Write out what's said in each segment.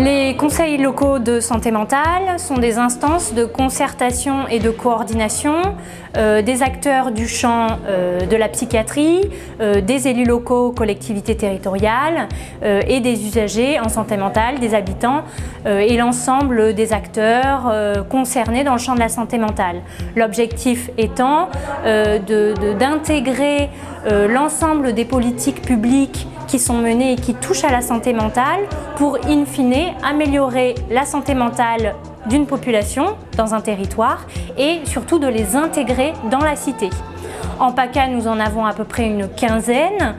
Les conseils locaux de santé mentale sont des instances de concertation et de coordination des acteurs du champ de la psychiatrie, des élus locaux, collectivités territoriales et des usagers en santé mentale, des habitants et l'ensemble des acteurs concernés dans le champ de la santé mentale. L'objectif étant d'intégrer l'ensemble des politiques publiques qui sont menées et qui touchent à la santé mentale pour, in fine, améliorer la santé mentale d'une population dans un territoire et surtout de les intégrer dans la cité. En PACA, nous en avons à peu près une quinzaine,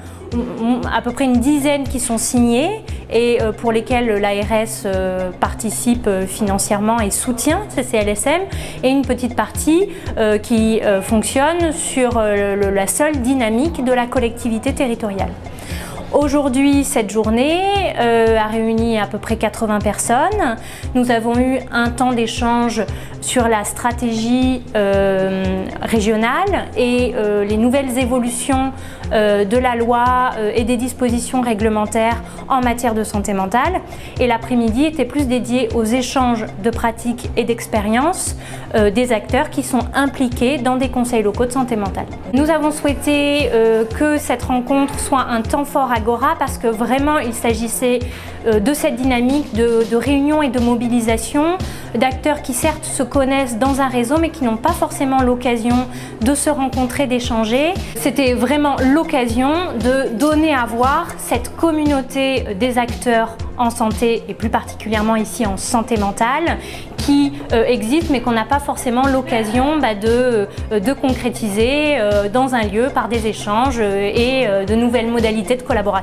à peu près une dizaine qui sont signés et pour lesquels l'ARS participe financièrement et soutient ces CLSM, et une petite partie qui fonctionne sur la seule dynamique de la collectivité territoriale. Aujourd'hui, cette journée a réuni à peu près 80 personnes. Nous avons eu un temps d'échange sur la stratégie régionale et les nouvelles évolutions de la loi et des dispositions réglementaires en matière de santé mentale. Et l'après-midi était plus dédié aux échanges de pratiques et d'expériences des acteurs qui sont impliqués dans des conseils locaux de santé mentale. Nous avons souhaité que cette rencontre soit un temps fort Agora parce que vraiment il s'agissait de cette dynamique de réunion et de mobilisation d'acteurs qui certes se connaissent dans un réseau mais qui n'ont pas forcément l'occasion de se rencontrer, d'échanger. C'était vraiment l'occasion de donner à voir cette communauté des acteurs en santé et plus particulièrement ici en santé mentale qui existe mais qu'on n'a pas forcément l'occasion de concrétiser dans un lieu par des échanges et de nouvelles modalités de collaboration.